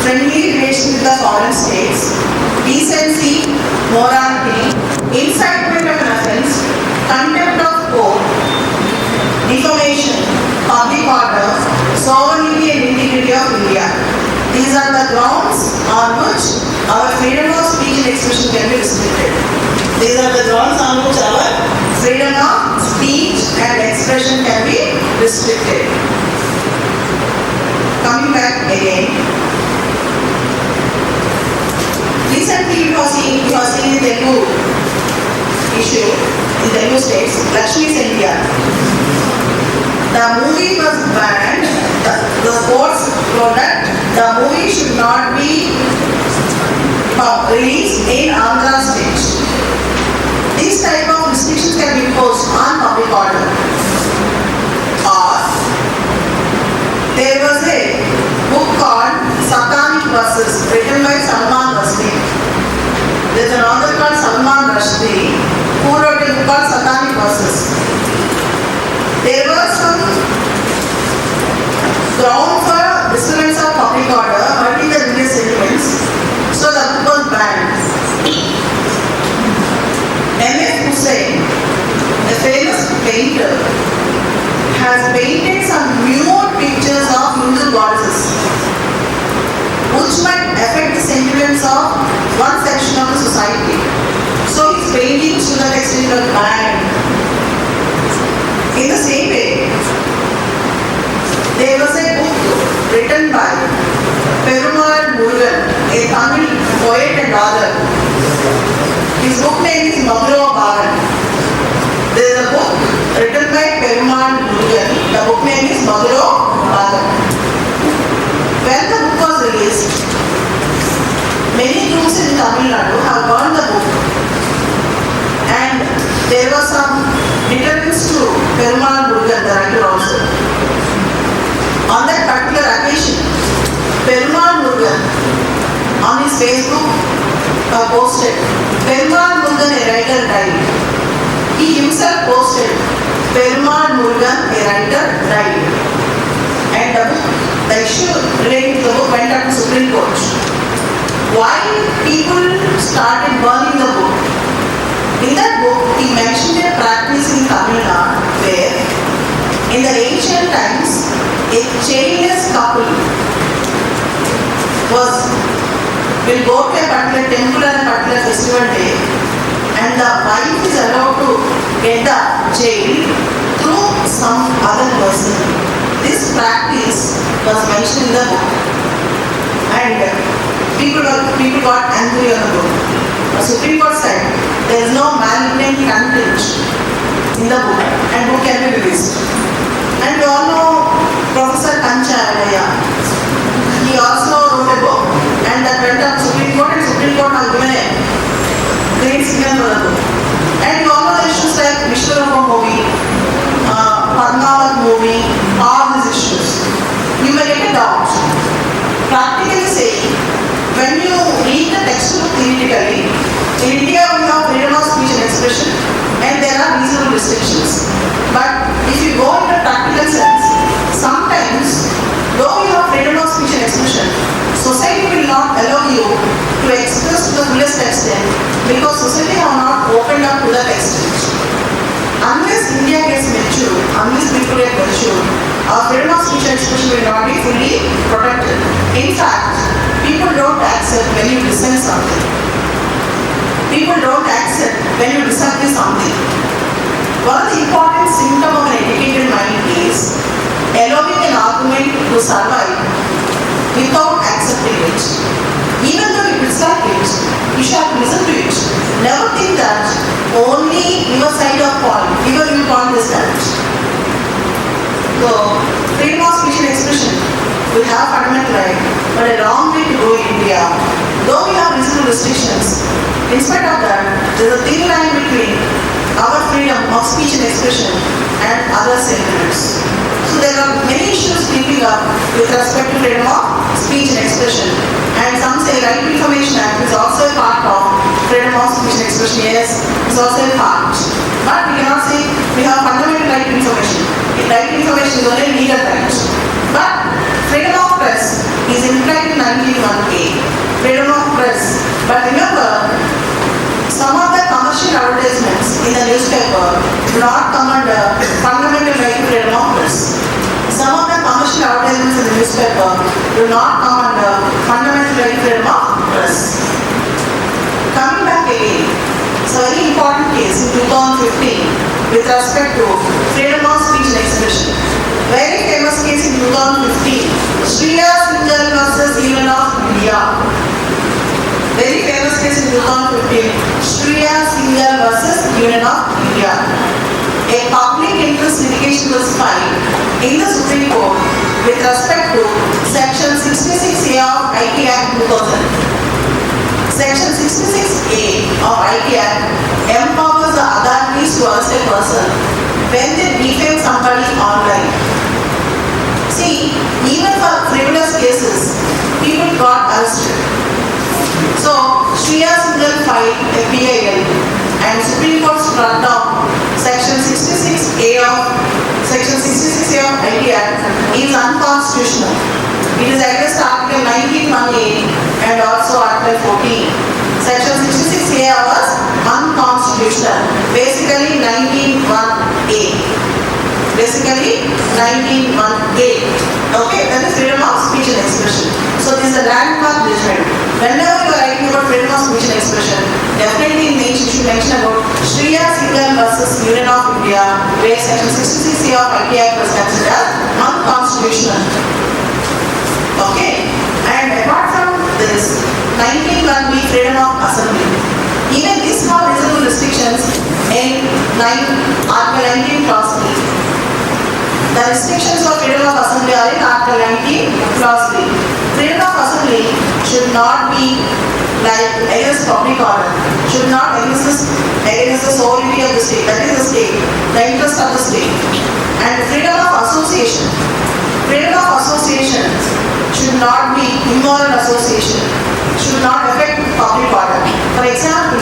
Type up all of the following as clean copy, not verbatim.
friendly relation with the foreign states, decency, morality, incitement of an offence, contempt of court, defamation, public order, sovereignty and integrity of India. These are the grounds on which our freedom of speech and expression can be restricted. These are the grounds on which our freedom of speech and expression can be restricted. Coming back again. Recently we have seen the Telugu issue in Telugu states, Lakshmi's India. The movie was banned, the sports product, the movie should not be released in Andhra state. These type of restrictions can be imposed on public order. Or there was a book called Satanic Verses written by Salman Rushdie. There is an author called Salman Rushdie who wrote a book called Satanic Verses. There was some ground for disturbance of public order, hurting the religious sentiments, so the book was banned. M.F. Hussain, a famous painter, has painted some nude pictures of Hindu goddesses, which might affect the sentiments of one section of the society. So his paintings to that extent were banned. In the same way, there was a book written by Perumal Murugan, a Tamil poet and author. His book name is Magro Bhagan. There is a book written by Perumal Murugan. The book name is Magro Bhagan. When the book was released, many groups in Tamil Nadu have burned the book, and there was some deterrence to Perumal Murugan, the writer also. On that particular occasion, Perumal Murugan on his Facebook posted, Perumal Murugan, a writer, died. He himself posted, Perumal Murugan, a writer, died. And the issue relating to the book went up to Supreme Court. Why people started burning the book? In that book, he mentioned a practice in Tamil Nadu where, in the ancient times, a chainless couple will go to a particular temple on a particular festival day, and the wife is allowed to get the jail through some other person. This practice was mentioned in the book, and people got angry on the book. The Supreme Court said there is no malignant content in the book and book can be released. And we all know Professor Kancha. He also wrote a book and that went up to Supreme Court, and Supreme Court has given a great signal for the book. And we all know the issues like Vishwarama movie, Padmavat movie, all these issues. You may get a doubt. Practically saying, when you read the textbook theoretically, in India we have freedom of speech and expression and there are reasonable restrictions. But if you go into practical sense, sometimes though you have freedom of speech and expression, society will not allow you to express to the fullest extent because society have not opened up to that extent. Unless India gets mature, unless people get mature, our freedom of speech and expression will not be fully protected. In fact, people don't accept when you dissent something. People don't accept when you disagree something. One of the important symptoms of an educated mind is allowing an argument to survive without accepting it. Even though you dislike it, you should have to listen to it. Never think that only your side of point, your viewpoint is correct. So, freedom of speech and expression, we have fundamental right, but a long way to go in India. Though we have reasonable restrictions, in spite of that, there is a thin line between our freedom of speech and expression and other sentiments. So there are many issues creeping up with respect to freedom of speech and expression. And some say Right to Information Act is also a part of freedom of speech and expression. Yes, it's also a part. But we cannot say we have fundamental right to information. Right to information is only a legal right. But Freedom of press is implied in 19(1)(a). Freedom of press. But remember, some of the commercial advertisements in the newspaper do not come under fundamental right to freedom of press. Some of the commercial advertisements in the newspaper do not come under fundamental right to freedom of press. Coming back again, it's a very important case in 2015 with respect to freedom of speech and expression. Very famous case in 2015, Shriya Singhal versus Union of India. Very famous case in 2015, Shriya Singhal versus Union of India. A public interest litigation was filed in the Supreme Court with respect to Section 66A of IT Act 2000. Section 66A of IT Act empowers the authorities to arrest a person when they defame somebody online. See, even for frivolous cases, people got arrested. So, Shriya Singhal filed a PIL and Supreme Court struck down Section 66A of IT Act is unconstitutional. It is against Article 19(1)(a) and also Article 14. Section 66A was unconstitutional. Basically 19(1)(a). Basically 19(1)(a). Okay, that is freedom of speech and expression. So this is a landmark judgment. Whenever you are writing about freedom of speech and expression, definitely you should mention about Shriya Singhal versus Union of India, where Section 66A of IT Act was considered unconstitutional. Okay, and apart from this, 19(1)(b) freedom of assembly. Even this have reasonable restrictions in Article 19 Clause 3. The restrictions for freedom of assembly are in Article 19 Clause 3. Freedom of assembly should not be like against public order, should not against the sovereignty of the state, that is the state, the interest of the state. And freedom of association. Freedom of association should not be immoral association, should not affect public order. For example,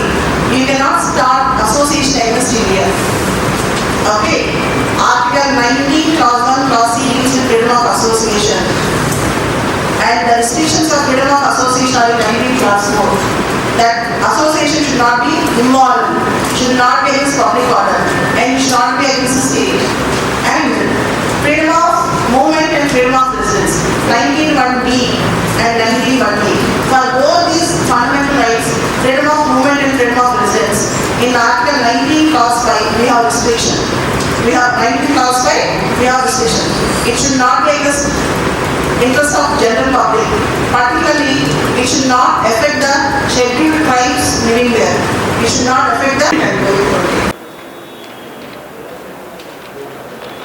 you cannot start association against India. Okay, Article 19 Clause 1 Clause C deals with freedom of association, and the restrictions of freedom of association are in 19 Clause 4. That association should not be immoral, should not be against public order, and should not be against the state. And freedom of movement and freedom of residence, 19(1)(b) and 19(1)(a). For both these fundamental rights, freedom of movement and freedom of residence, in Article 19 Clause 5 we have restriction. We have 19 Clause 5, we have restriction. It should not be against interest of general public. Particularly, it should not affect the scheduled tribes living there. It should not affect the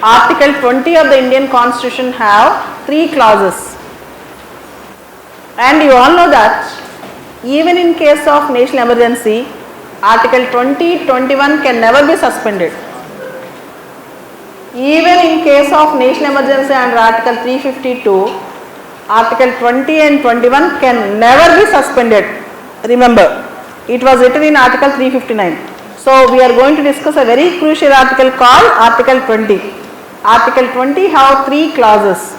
Article 20 of the Indian Constitution have 3 clauses, and you all know that even in case of national emergency, Article 20, 21 can never be suspended. Even in case of national emergency under Article 352, Article 20 and 21 can never be suspended. Remember, it was written in Article 359. So we are going to discuss a very crucial article called Article 20. Article 20 have 3 clauses.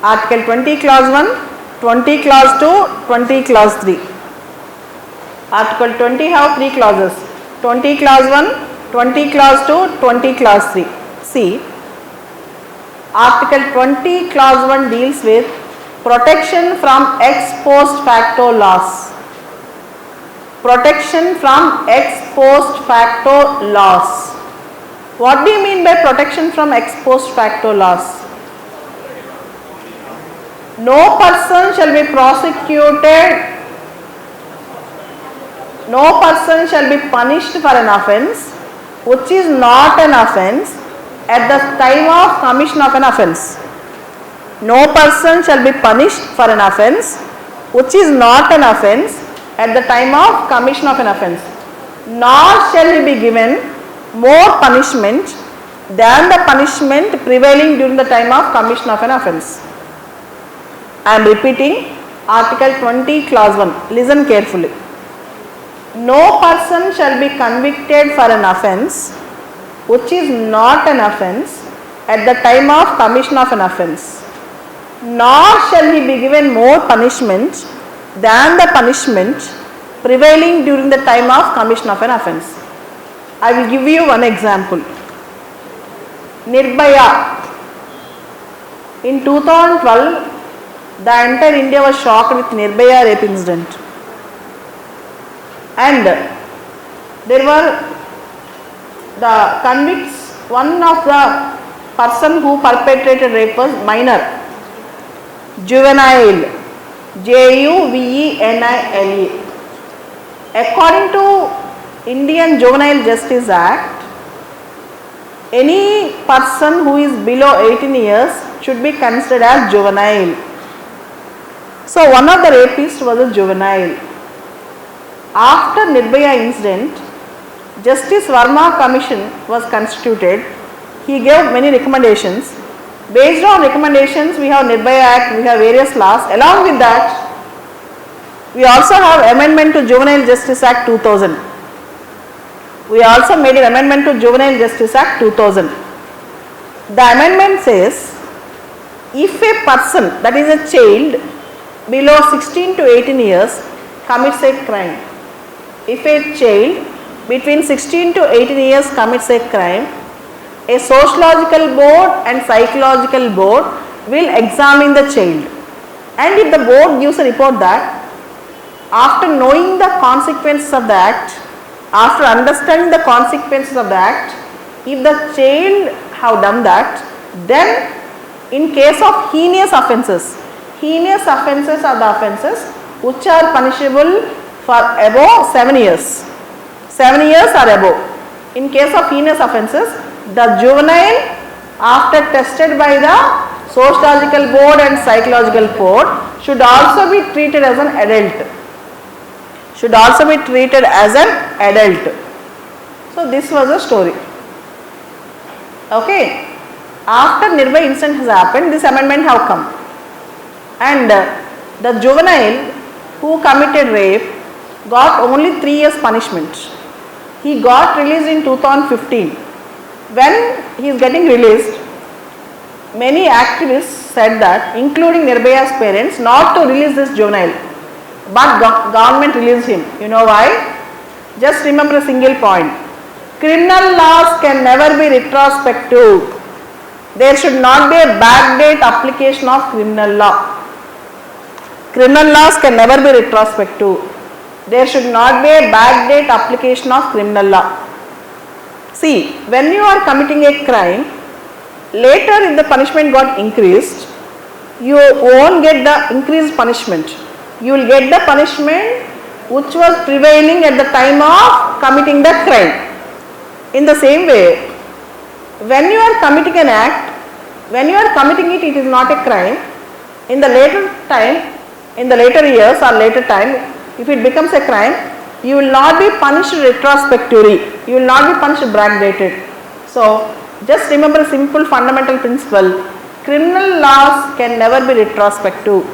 Article 20 Clause 1, 20 Clause 2, 20 Clause 3. Article 20 have 3 clauses. 20 Clause 1, 20 Clause 2, 20 Clause 3. See, Article 20 Clause 1 deals with protection from ex post facto laws. Protection from ex post facto laws. What do you mean by protection from ex post facto laws? No person shall be prosecuted, no person shall be punished for an offence which is not an offence at the time of commission of an offence. No person shall be punished for an offence which is not an offence at the time of commission of an offence, nor shall he be given more punishment than the punishment prevailing during the time of commission of an offence. I am repeating Article 20 Clause 1. Listen carefully. No person shall be convicted for an offence which is not an offence at the time of commission of an offence, nor shall he be given more punishment than the punishment prevailing during the time of commission of an offence. I will give you one example. Nirbhaya. In 2012, the entire India was shocked with Nirbhaya rape incident. And there were the convicts, one of the person who perpetrated rape was minor, juvenile, Juvenile. According to Indian Juvenile Justice Act, any person who is below 18 years should be considered as juvenile. So one of the rapists was a juvenile. After Nirbhaya incident, Justice Verma Commission was constituted. He gave many recommendations. Based on recommendations, we have Nirbhaya Act, we have various laws. Along with that, we also have amendment to Juvenile Justice Act 2000. We also made an amendment to Juvenile Justice Act 2000. The amendment says, if a person, that is a child, below 16 to 18 years commits a crime, if a child between 16 to 18 years commits a crime, a sociological board and psychological board will examine the child. And if the board gives a report that after knowing the consequences of the act, after understanding the consequences of the act, if the child have done that, then in case of heinous offences are the offences which are punishable for above 7 years. 7 years or above. In case of heinous offences, the juvenile, after tested by the sociological board and psychological board, should also be treated as an adult. So this was the story. Okay. After Nirbhaya incident has happened, this amendment have come. And the juvenile who committed rape got only 3 years punishment. He got released in 2015. When he is getting released, many activists said that, including Nirbhaya's parents, not to release this juvenile. But government released him. You know why? Just remember a single point. Criminal laws can never be retrospective. There should not be a backdate application of criminal law. Criminal laws can never be retrospective. There should not be a backdate application of criminal law. See, when you are committing a crime, later if the punishment got increased, you won't get the increased punishment. You will get the punishment which was prevailing at the time of committing the crime. In the same way, when you are committing an act, when you are committing it, it is not a crime. In the later time, in the later years or later time, if it becomes a crime, you will not be punished retrospectively. You will not be punished backdated. So, just remember a simple fundamental principle. Criminal laws can never be retrospective.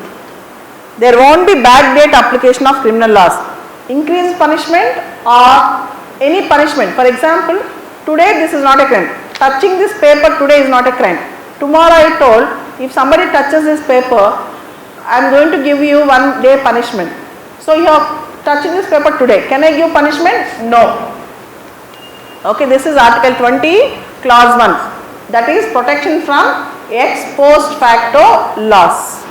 There won't be backdate application of criminal laws. Increased punishment or any punishment. For example, today this is not a crime. Touching this paper today is not a crime. Tomorrow I told, if somebody touches this paper, I am going to give you 1 day punishment. So you are touching this paper today. Can I give punishment? No. Okay, this is Article 20, Clause 1. That is protection from ex post facto laws.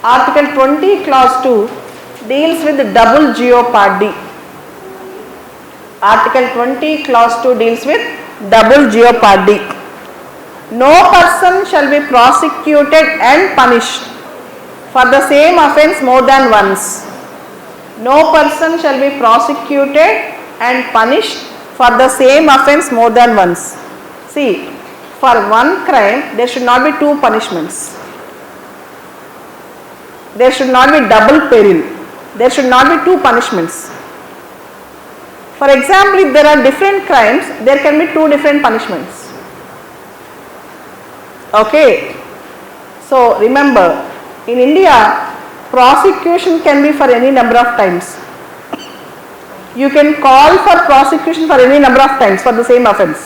Article 20, Clause 2 deals with double jeopardy. Article 20, Clause 2 deals with double jeopardy. No person shall be prosecuted and punished for the same offence more than once. No person shall be prosecuted and punished for the same offence more than once. See, for one crime there should not be 2 punishments. There should not be double peril. There should not be 2 punishments. For example, if there are different crimes, there can be 2 different punishments. Okay. So remember, in India, prosecution can be for any number of times. You can call for prosecution for any number of times for the same offence,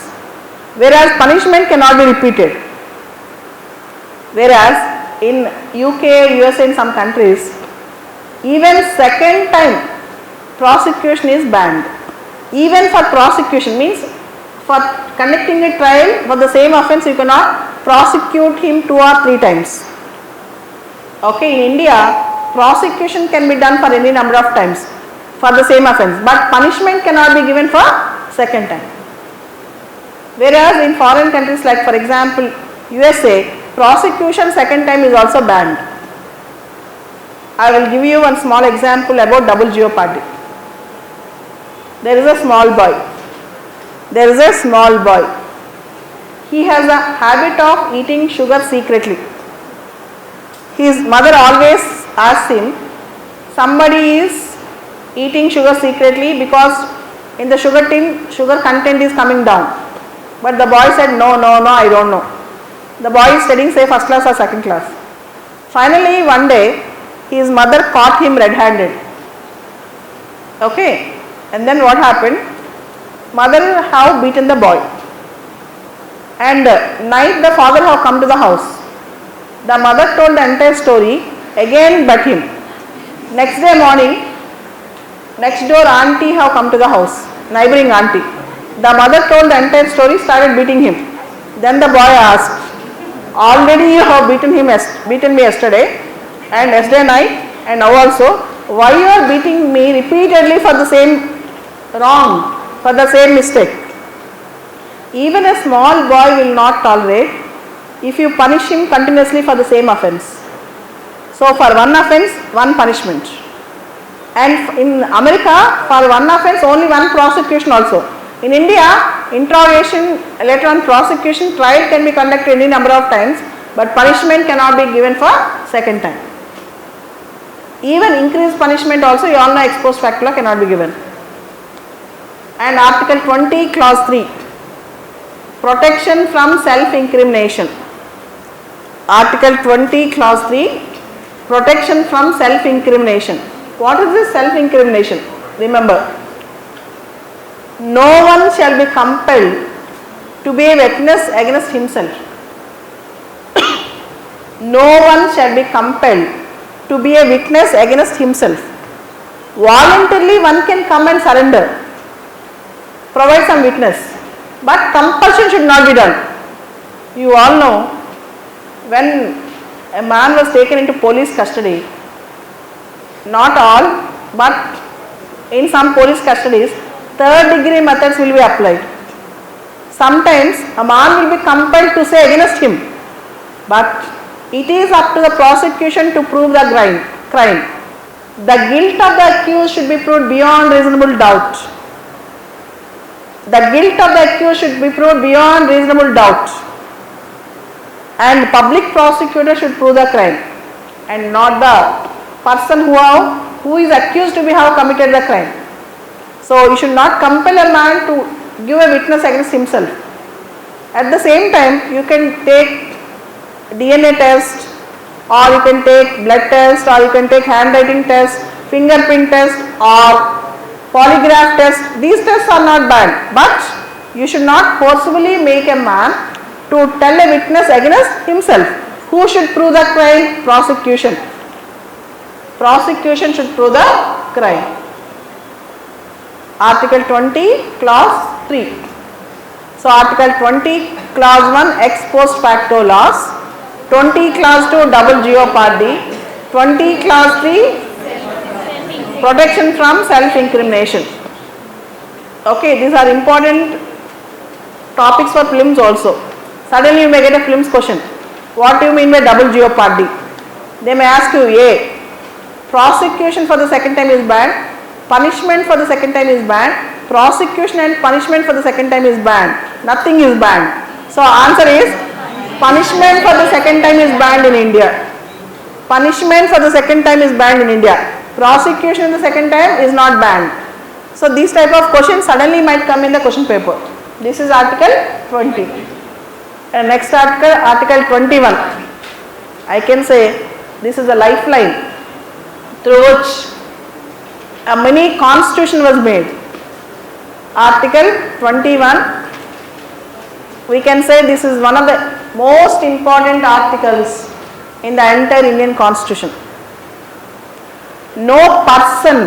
whereas punishment cannot be repeated. Whereas in UK, USA and some countries, even second time prosecution is banned. Even for prosecution means for conducting a trial for the same offence you cannot prosecute him 2 or 3 times. Okay, in India prosecution can be done for any number of times for the same offence, but punishment cannot be given for second time. Whereas in foreign countries like for example USA, prosecution second time is also banned. I will give you one small example about double jeopardy. There is a small boy. There is a small boy. He has a habit of eating sugar secretly. His mother always asks him, somebody is eating sugar secretly because in the sugar tin, sugar content is coming down. But the boy said, no, I don't know. The boy is studying say first class or second class. Finally one day his mother caught him red-handed. Okay, and then what happened? Mother have beaten the boy, and night the father have come to the house. The mother told the entire story, again but him. Next day morning, next door auntie have come to the house, neighboring auntie. The mother told the entire story, started beating him. Then the boy asked, already you have beaten me yesterday and yesterday night and now also, why you are beating me repeatedly for the same wrong, for the same mistake? Even a small boy will not tolerate if you punish him continuously for the same offence. So for one offence, one punishment. And in America, for one offence, only one prosecution also. In India, interrogation, later on prosecution, trial can be conducted any number of times, but punishment cannot be given for second time. Even increased punishment also, you all know ex post facto cannot be given. And Article 20, Clause 3, protection from self-incrimination. Article 20, Clause 3, protection from self-incrimination. What is this self-incrimination? Remember, no one shall be compelled to be a witness against himself. No one shall be compelled to be a witness against himself. Voluntarily one can come and surrender, provide some witness, but compulsion should not be done. You all know, when a man was taken into police custody, not all, but in some police custodies, third degree methods will be applied. Sometimes a man will be compelled to say against him, but it is up to the prosecution to prove the crime. The guilt of the accused should be proved beyond reasonable doubt. The guilt of the accused should be proved beyond reasonable doubt. And public prosecutor should prove the crime and not the person who is accused to have committed the crime. So you should not compel a man to give a witness against himself. At the same time, you can take DNA test, or you can take blood test, or you can take handwriting test, fingerprint test, or polygraph test. These tests are not banned, but you should not forcibly make a man to tell a witness against himself. Who should prove the crime? Prosecution. Prosecution should prove the crime. Article 20, Clause 3. So Article 20, Clause 1, ex post facto laws. 20, Clause 2, double jeopardy. 20, Clause 3, protection from self-incrimination. Okay, these are important topics for films also. Suddenly you may get a films question. What do you mean by double jeopardy? They may ask you, A, prosecution for the second time is banned, punishment for the second time is banned, prosecution and punishment for the second time is banned, nothing is banned. So answer is, punishment for the second time is banned in India. Punishment for the second time is banned in India. Prosecution in the second time is not banned. So these type of questions suddenly might come in the question paper. This is Article 20. And next article, Article 21. I can say this is a lifeline through which a mini constitution was made. Article 21, we can say this is one of the most important articles in the entire Indian Constitution. No person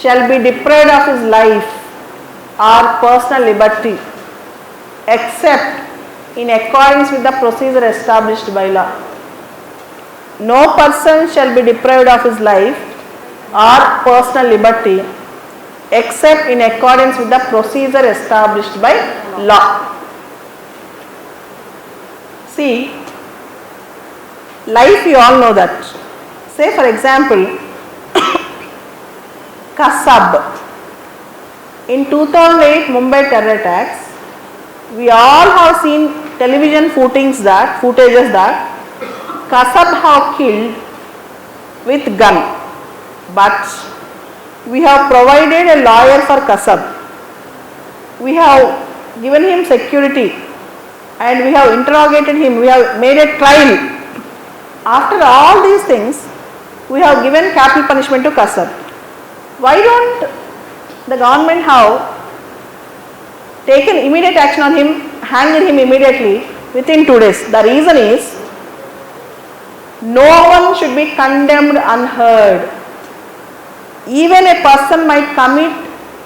shall be deprived of his life or personal liberty except in accordance with the procedure established by law. No person shall be deprived of his life or personal liberty except in accordance with the procedure established by law. See, life you all know that. Say for example, Kasab. In 2008 Mumbai terror attacks, we all have seen television footages that Kasab have killed with gun, but we have provided a lawyer for Kasab. We have given him security and we have interrogated him, we have made a trial. After all these things, we have given capital punishment to Kasab. Why don't the government have taken immediate action on him, hanged him immediately within 2 days? The reason is, no one should be condemned unheard. Even a person might commit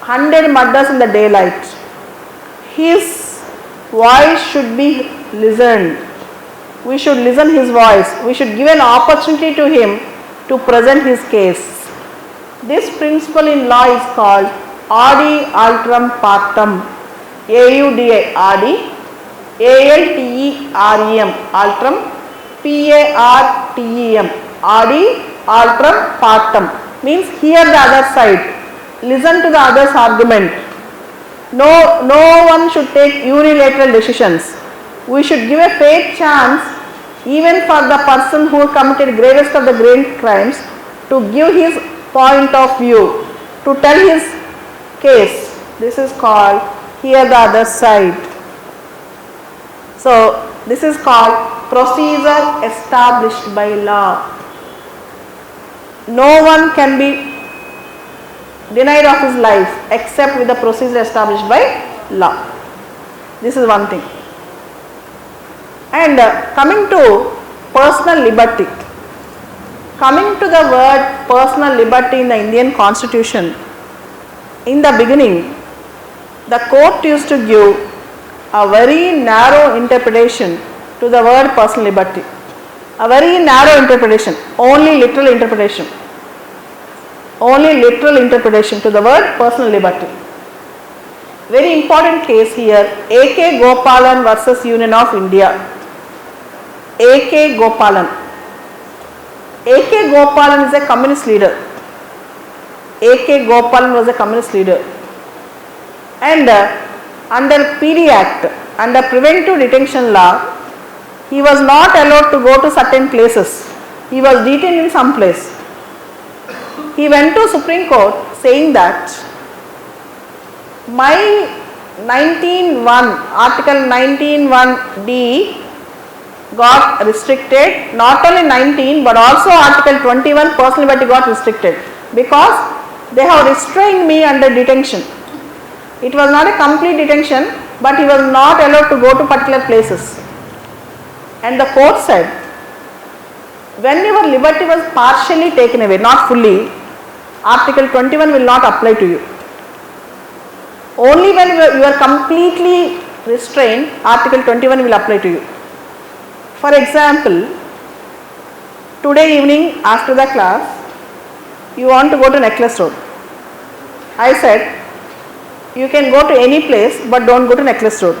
100 murders in the daylight. His voice should be listened. We should listen his voice. We should give an opportunity to him to present his case. This principle in law is called Adi Alteram Partem. AUDI, Adi, ALTEREM, Alteram, PARTEM, Adi Alteram Partem. Means hear the other side, listen to the other's argument. No one should take unilateral decisions. We should give a fair chance even for the person who committed gravest of the great crimes to give his point of view, to tell his case. This is called hear the other side. So this is called procedure established by law. No one can be denied of his life except with the procedure established by law. This is one thing. And coming to personal liberty. Coming to the word personal liberty in the Indian Constitution, in the beginning, the court used to give a very narrow interpretation to the word personal liberty. A very narrow interpretation, only literal interpretation. Only literal interpretation to the word personal liberty. Very important case here, A.K. Gopalan versus Union of India. A.K. Gopalan. A.K. Gopalan is a communist leader. A.K. Gopalan was a communist leader. And under PD Act, under preventive detention law, he was not allowed to go to certain places. He was detained in some place. He went to Supreme Court saying that my 19.1, Article 19.1D got restricted, not only 19 but also Article 21 personal liberty got restricted because they have restrained me under detention. It was not a complete detention, but he was not allowed to go to particular places. And the court said, when your liberty was partially taken away, not fully, Article 21 will not apply to you. Only when you are completely restrained, Article 21 will apply to you. For example, today evening after the class, you want to go to Necklace Road. I said, you can go to any place but don't go to Necklace Road.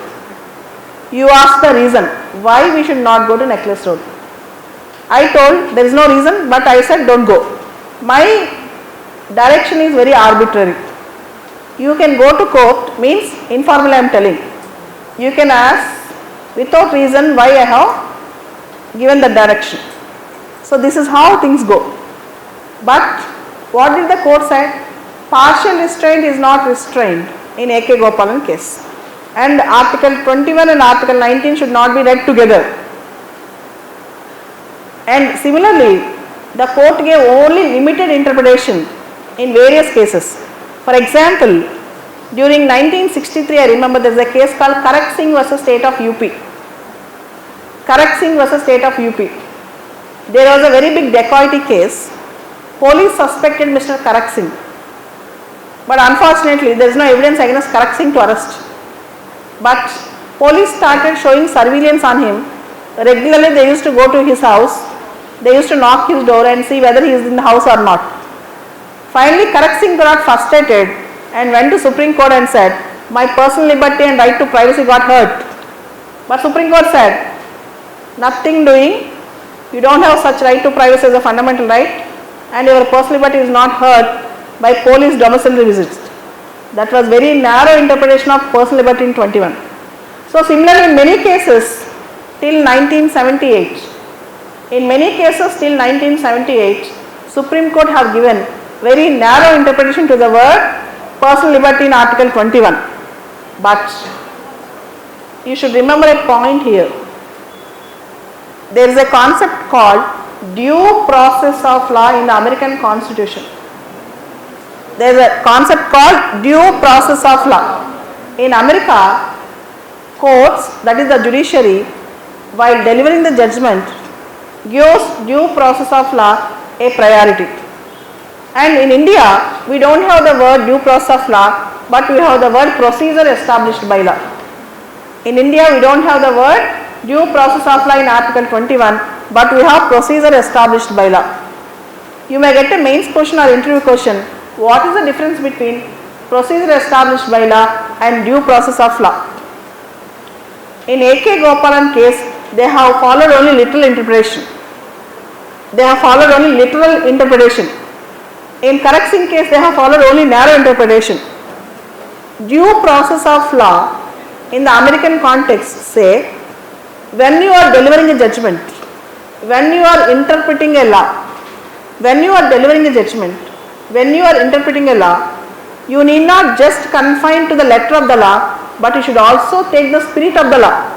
You asked the reason why we should not go to Necklace Road. I told there is no reason, but I said don't go. My direction is very arbitrary. You can go to court, means informally I am telling. You can ask without reason why I have given the direction. So this is how things go. But what did the court say? Partial restraint is not restrained in A.K. Gopalan case. And Article 21 and Article 19 should not be read together. And similarly, the court gave only limited interpretation in various cases. For example, during 1963, I remember there is a case called Karak Singh versus State of UP. Karak Singh versus State of UP. There was a very big dacoity case. Police suspected Mr. Karak Singh. But unfortunately, there is no evidence against Karak Singh to arrest. But police started showing surveillance on him. Regularly they used to go to his house. They used to knock his door and see whether he is in the house or not. Finally, Karak Singh got frustrated and went to Supreme Court and said, my personal liberty and right to privacy got hurt. But Supreme Court said, nothing doing, you don't have such right to privacy as a fundamental right, and your personal liberty is not hurt by police domiciliary visits. That was very narrow interpretation of personal liberty in 21. So similarly, in many cases till 1978, Supreme Court have given very narrow interpretation to the word personal liberty in Article 21. But you should remember a point here. There is a concept called due process of law in the American Constitution. There is a concept called due process of law. In America, courts, that is the judiciary, while delivering the judgment, gives due process of law a priority. And in India, we don't have the word due process of law, but we have the word procedure established by law. In India, we don't have the word due process of law in Article 21, but we have procedure established by law. You may get a mains question or interview question. What is the difference between procedure established by law and due process of law? In A.K. Gopalan case, they have followed only literal interpretation. In Karak Singh case, they have followed only narrow interpretation. Due process of law in the American context say, when you are delivering a judgment, when you are interpreting a law, when you are delivering a judgment, when you are interpreting a law, you need not just confine to the letter of the law, but you should also take the spirit of the law.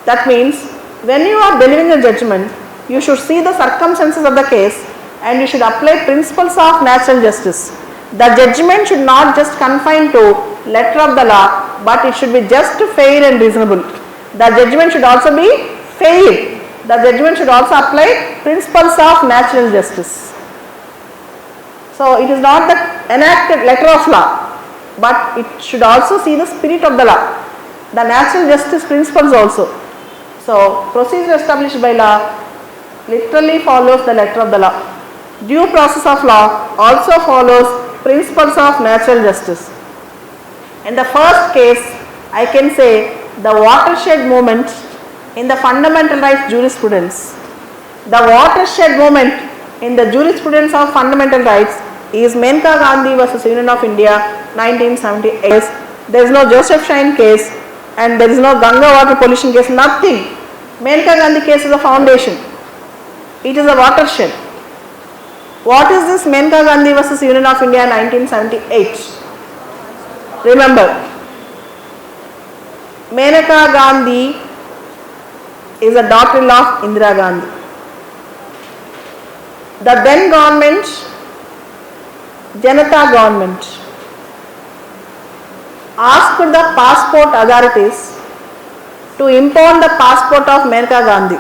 That means, when you are delivering a judgment, you should see the circumstances of the case and you should apply principles of natural justice. The judgment should not just confine to letter of the law, but it should be just fair and reasonable. The judgment should also be fair. The judgment should also apply principles of natural justice. So it is not the enacted letter of law, but it should also see the spirit of the law, the natural justice principles also. So procedure established by law literally follows the letter of the law. Due process of law also follows principles of natural justice. In the first case, I can say the watershed moment in the fundamental rights jurisprudence. The watershed moment in the jurisprudence of fundamental rights is Menka Gandhi versus Union of India 1978. There is no Joseph Shine case and there is no Ganga water pollution case, nothing. Menka Gandhi case is a foundation. It is a watershed. What is this Menka Gandhi versus Union of India 1978? Remember, Menka Gandhi is a daughter-in-law of Indira Gandhi. The then government, Janata government, asked the passport authorities to impound the passport of Menka Gandhi.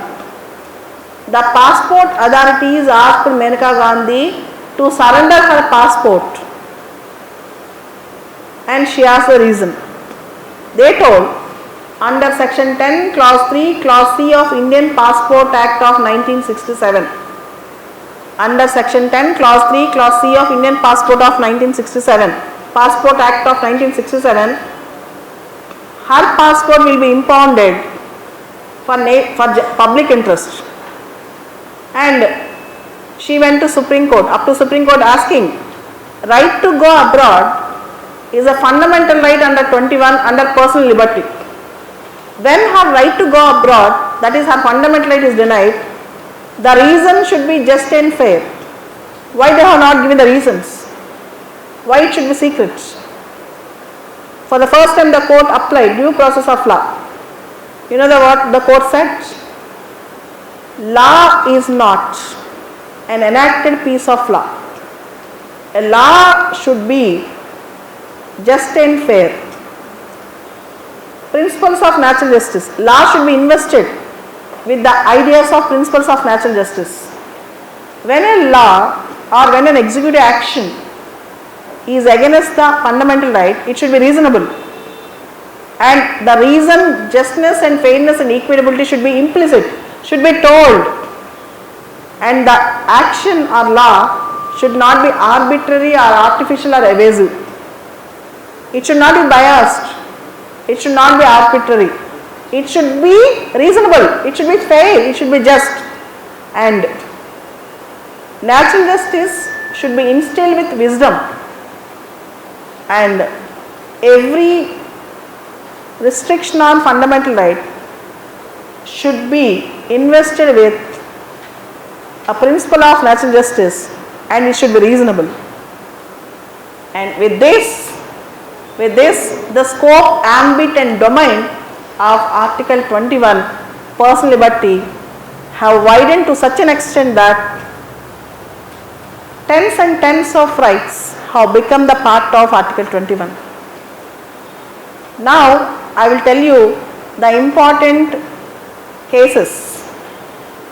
The passport authorities asked Menka Gandhi to surrender her passport, and she asked the reason. They told, under section 10 clause 3 clause C of Indian Passport Act of 1967, under section 10 clause 3 clause C of Indian Passport of 1967, Passport Act of 1967, her passport will be impounded for public interest. And she went to Supreme Court, up to Supreme Court asking, right to go abroad is a fundamental right under 21 under personal liberty. When her right to go abroad, that is her fundamental right, is denied, the reason should be just and fair. Why they have not given the reasons? Why it should be secret? For the first time the court applied due process of law. You know what the court said? Law is not an enacted piece of law. A law should be just and fair. Principles of natural justice. Law should be invested with the ideas of principles of natural justice. When a law or when an executive action is against the fundamental right, it should be reasonable. And the reason, justness and fairness and equitability should be implicit, should be told. And the action or law should not be arbitrary or artificial or evasive. It should not be biased. It should not be arbitrary. It should be reasonable. It should be fair. It should be just. And natural justice should be instilled with wisdom. And every restriction on fundamental right should be invested with a principle of natural justice, and it should be reasonable. And with this, the scope, ambit and domain of Article 21, personal liberty, have widened to such an extent that tens and tens of rights have become the part of Article 21. Now, I will tell you the important cases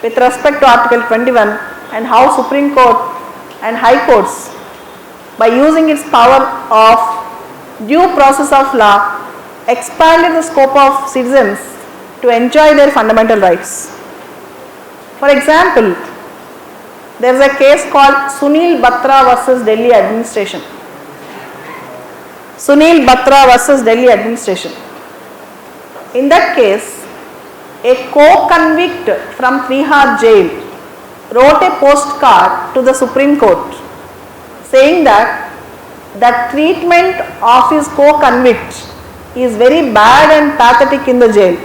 with respect to Article 21 and how Supreme Court and High Courts, by using its power of due process of law, expanded the scope of citizens to enjoy their fundamental rights. For example, there is a case called Sunil Batra versus Delhi Administration. Sunil Batra versus Delhi Administration. In that case, a co-convict from Tihar jail wrote a postcard to the Supreme Court saying that the treatment of his co-convict is very bad and pathetic in the jail.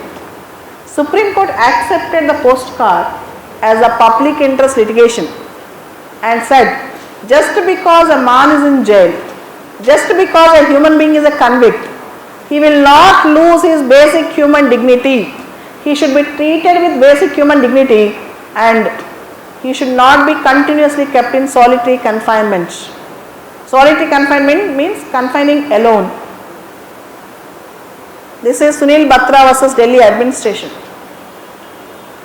Supreme Court accepted the postcard as a public interest litigation and said, just because a man is in jail, just because a human being is a convict, he will not lose his basic human dignity. He should be treated with basic human dignity and he should not be continuously kept in solitary confinement. Solitary confinement means confining alone. This is Sunil Batra versus Delhi Administration.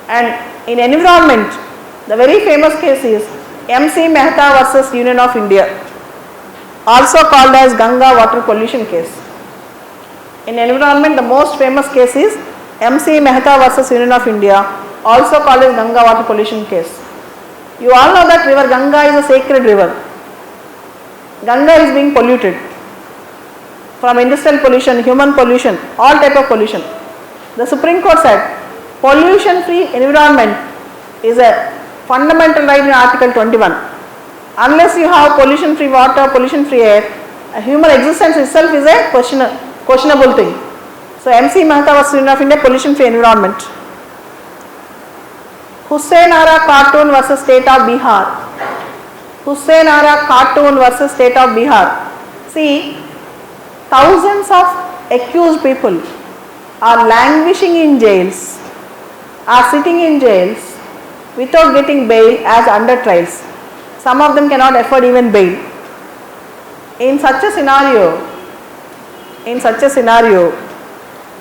And in environment, the very famous case is MC Mehta versus Union of India, also called as Ganga water pollution case. In environment, the most famous case is MC Mehta versus Union of India, also called as Ganga water pollution case. You all know that river Ganga is a sacred river. Ganga is being polluted from industrial pollution, human pollution, all type of pollution. The Supreme Court said pollution free environment is a fundamental right in Article 21. Unless you have pollution free water, pollution free air, a human existence itself is a questionable thing. So MC Mehta was Union of India, pollution free environment. Hussain Ara cartoon versus state of Bihar. Hussain Ara cartoon versus state of Bihar. See, thousands of accused people are languishing in jails, are sitting in jails without getting bail as under trials. Some of them cannot afford even bail. In such a scenario,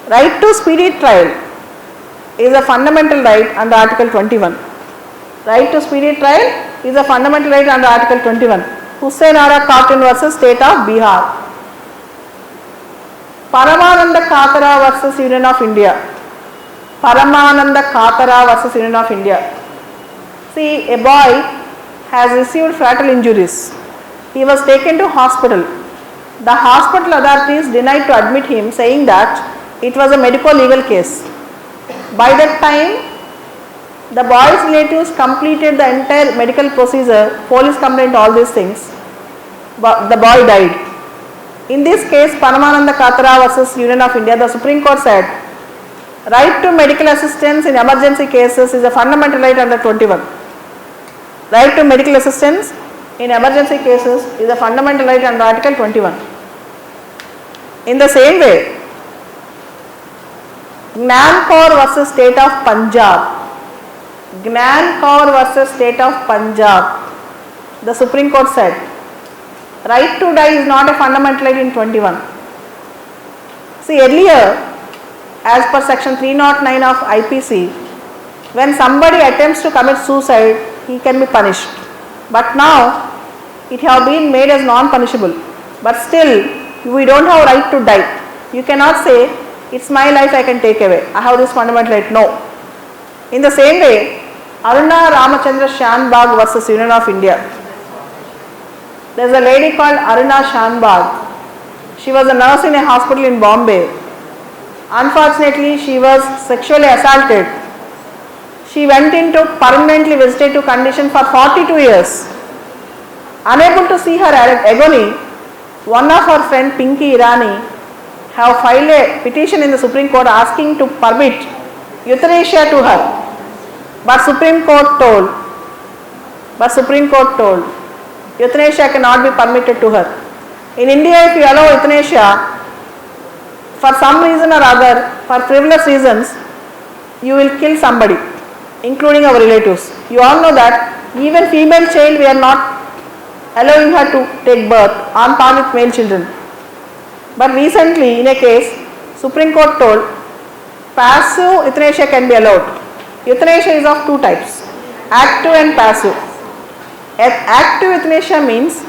right to speedy trial is a fundamental right under Article 21. Right to speedy trial is a fundamental right under Article 21. Hussain Ara cartoon versus state of Bihar. Paramananda Katara versus Union of India. Paramananda Katara versus Union of India. See, a boy has received fatal injuries. He was taken to hospital. The hospital authorities denied to admit him, saying that it was a medico-legal case. By that time, the boy's relatives completed the entire medical procedure, police complaint, all these things. But the boy died. In this case, Paramananda Katara versus Union of India, the Supreme Court said, right to medical assistance in emergency cases is a fundamental right under 21. Right to medical assistance in emergency cases is a fundamental right under Article 21. In the same way, Gnan Kaur versus State of Punjab. Gnan Kaur versus State of Punjab. The Supreme Court said, right to die is not a fundamental right in 21. See, earlier, as per section 309 of IPC, when somebody attempts to commit suicide, he can be punished. But now, it have been made as non-punishable. But still, we don't have right to die. You cannot say, it's my life, I can take away. I have this fundamental right. No. In the same way, Aruna Ramachandra Shanbag versus Union of India. There is a lady called Aruna Shanbag. She was a nurse in a hospital in Bombay. Unfortunately, she was sexually assaulted. She went into permanently vegetative condition for 42 years. Unable to see her agony, one of her friend Pinky Irani have filed a petition in the Supreme Court asking to permit euthanasia to her. But Supreme Court told euthanasia cannot be permitted to her. In India, if you allow euthanasia, for some reason or other, for frivolous reasons, you will kill somebody, including our relatives. You all know that even female child we are not allowing her to take birth on par with male children. But recently, in a case, Supreme Court told passive euthanasia can be allowed. Euthanasia is of two types, active and passive. Active euthanasia means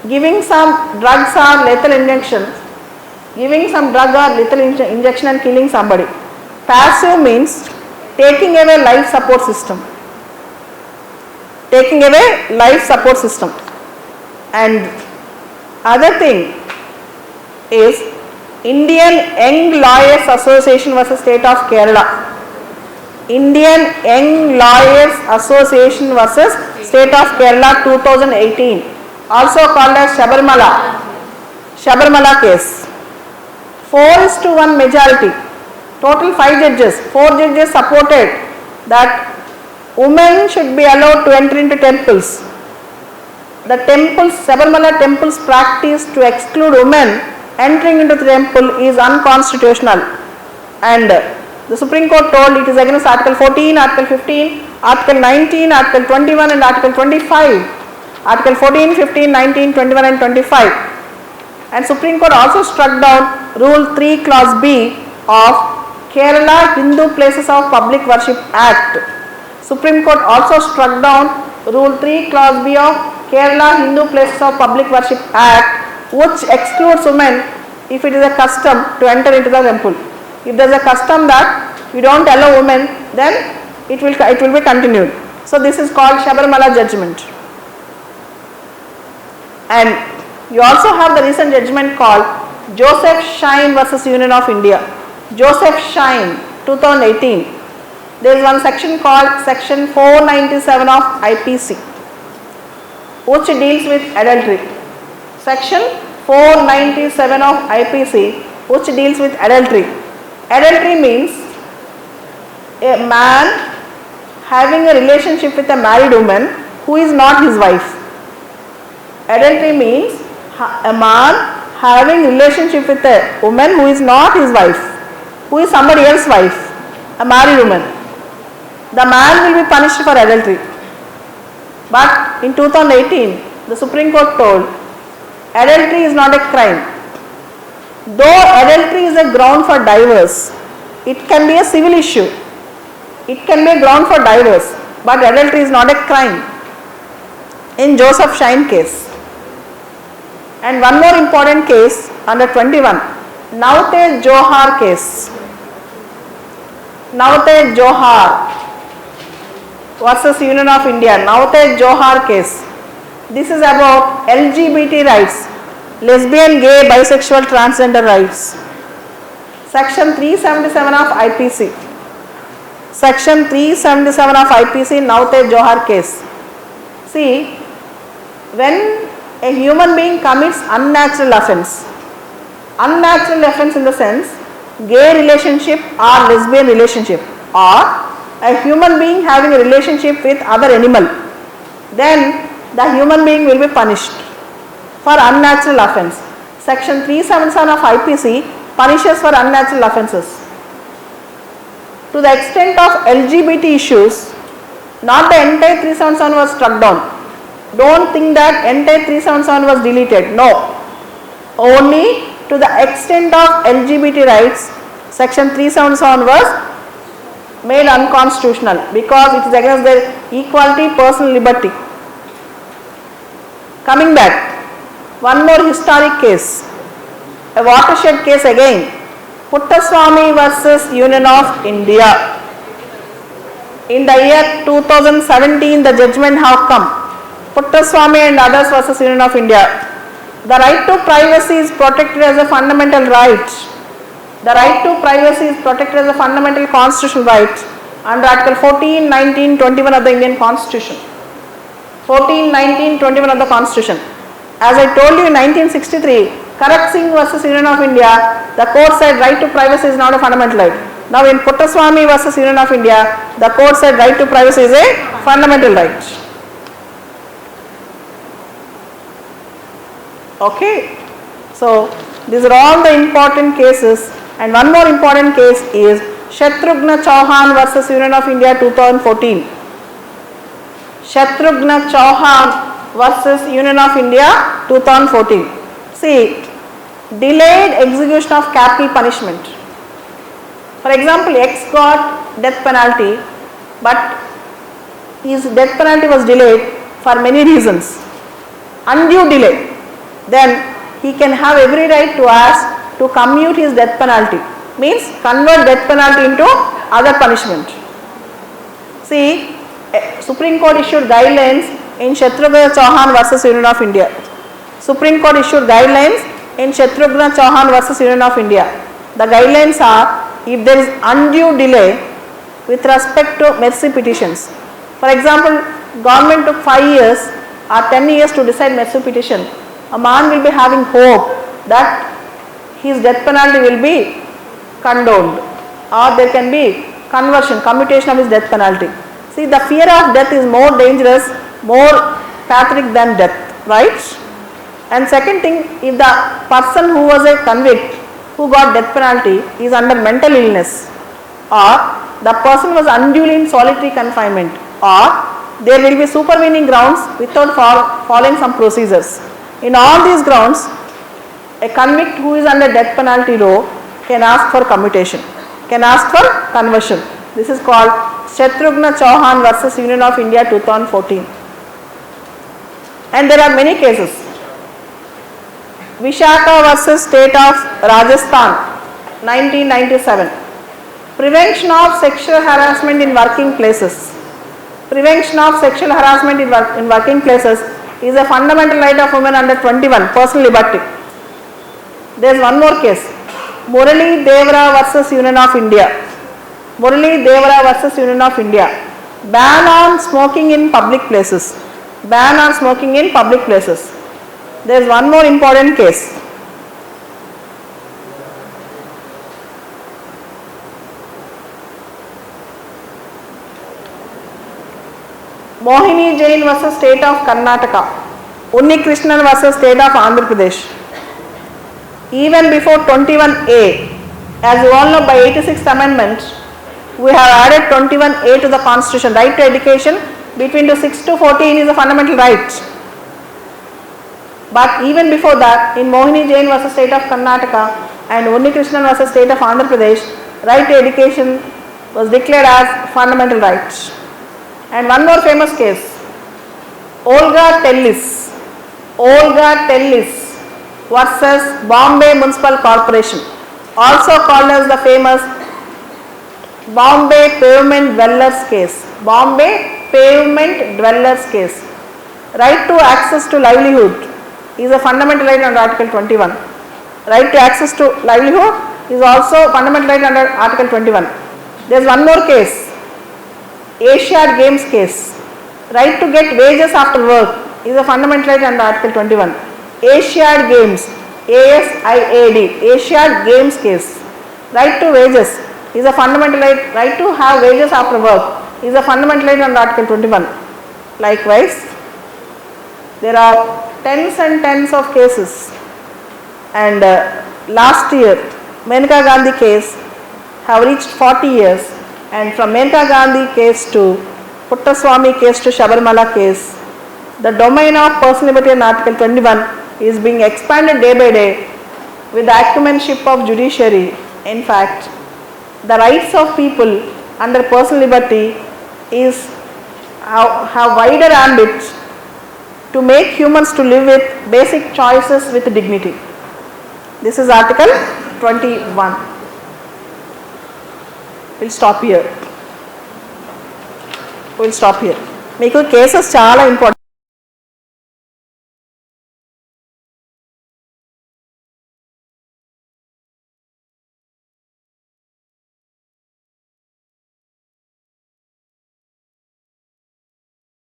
giving some drugs or lethal injection, and killing somebody. Passive means taking away life support system. And other thing is Indian Young Lawyers Association versus State of Kerala. Indian Young Lawyers Association versus State of Kerala 2018, also called as Sabarimala case. 4:1 majority, total 5 judges, 4 judges supported that women should be allowed to enter into temples. The Sabarimala temple's practice to exclude women entering into the temple is unconstitutional, and the Supreme Court told it is against Article 14, Article 15, Article 19, Article 21 and Article 25. Article 14, 15, 19, 21 and 25. And Supreme Court also struck down Rule 3 Clause B of Kerala Hindu Places of Public Worship Act. Supreme Court also struck down Rule 3 Clause B of Kerala Hindu Places of Public Worship Act, which excludes women if it is a custom to enter into the temple. If there is a custom that you don't allow women, then it will be continued. So this is called Sabarimala judgment. And you also have the recent judgment called Joseph Shine versus Union of India. Joseph Shine 2018. There is one section called Section 497 of IPC, which deals with adultery. Section 497 of IPC, which deals with adultery. Adultery means a man having a relationship with a married woman who is not his wife. Adultery means a man having a relationship with a woman who is not his wife, who is somebody else's wife, a married woman. The man will be punished for adultery. But in 2018, the Supreme Court told adultery is not a crime. Though adultery is a ground for divorce, it can be a civil issue. It can be a ground for divorce, but adultery is not a crime. In Joseph Shine case. And one more important case under 21, Naute Johar case. Naute Johar versus Union of India. Naute Johar case. This is about LGBT rights, lesbian, gay, bisexual, transgender rights. Section 377 of IPC. Section 377 of IPC, Naute Johar case. See, when a human being commits unnatural offense in the sense gay relationship or lesbian relationship, or a human being having a relationship with other animal, then the human being will be punished for unnatural offense. Section 377 of IPC punishes for unnatural offenses. To the extent of LGBT issues, not the entire 377 was struck down. Don't think that entire 377 was deleted. No. Only to the extent of LGBT rights, section 377 made unconstitutional because it is against their equality, personal liberty. Coming back, one more historic case, a watershed case again, Puttaswamy versus Union of India. In the year 2017, the judgment have come. Puttaswamy and others versus Union of India. The right to privacy is protected as a fundamental right. The right to privacy is protected as a fundamental constitutional right under Article 14, 19, 21 of the Indian Constitution. 14, 19, 21 of the Constitution. As I told you in 1963, Karak Singh versus Union of India, the court said right to privacy is not a fundamental right. Now in Puttaswamy versus Union of India, the court said right to privacy is a fundamental right. Okay, so these are all the important cases, and one more important case is Shatrugna Chauhan versus Union of India 2014. Shatrugna Chauhan versus Union of India 2014. See, delayed execution of capital punishment. For example, X got death penalty, but his death penalty was delayed for many reasons. Undue delay. Then he can have every right to ask to commute his death penalty. Means convert death penalty into other punishment. See, Supreme Court issued guidelines in Shatrugna Chauhan versus Union of India. Supreme Court issued guidelines in Shatrugna Chauhan versus Union of India. The guidelines are, if there is undue delay with respect to mercy petitions. For example, government took 5 years or 10 years to decide mercy petition. A man will be having hope that his death penalty will be condoned, or there can be conversion, commutation of his death penalty. See, the fear of death is more dangerous, more pathetic than death, right? And second thing, if the person who was a convict who got death penalty is under mental illness, or the person was unduly in solitary confinement, or there will be supervening grounds without following some procedures. In all these grounds, a convict who is under death penalty law can ask for commutation, can ask for conversion. This is called Shatrugna Chauhan versus Union of India 2014. And there are many cases. Vishaka versus State of Rajasthan, 1997. Prevention of sexual harassment in working places. Prevention of sexual harassment in working places is a fundamental right of women under 21, personal liberty. There is one more case, Murali Devara versus Union of India. Murali Devara versus Union of India. Ban on smoking in public places. Ban on smoking in public places. There is one more important case. Mohini Jain versus State of Karnataka. Unni Krishnan versus State of Andhra Pradesh. Even before 21A, as you all know, by 86th Amendment, we have added 21A to the Constitution. Right to education between 6 to 14 is a fundamental right. But even before that, in Mohini Jain versus State of Karnataka and Unni Krishnan versus State of Andhra Pradesh, right to education was declared as fundamental right. And one more famous case, Olga Tellis versus Bombay Municipal Corporation, also called as the famous Bombay Pavement Dwellers case. Bombay Pavement Dwellers case. Right to access to livelihood is a fundamental right under Article 21. Right to access to livelihood is also fundamental right under Article 21. There is one more case, Asiad Games case. Right to get wages after work is a fundamental right under Article 21. Asiad Games, ASIAD, Asiad Games case. Right to wages is a fundamental right. Right to have wages after work is a fundamental right under Article 21. Likewise, there are tens and tens of cases, and last year Maneka Gandhi case have reached 40 years, and from Maneka Gandhi case to Puttaswamy case to Sabarimala case, the domain of personal liberty in Article 21 is being expanded day by day with the acumenship of judiciary. In fact, the rights of people under personal liberty is have wider ambit to make humans to live with basic choices with dignity. This is Article 21. We'll stop here. మీకు cases చాలా important.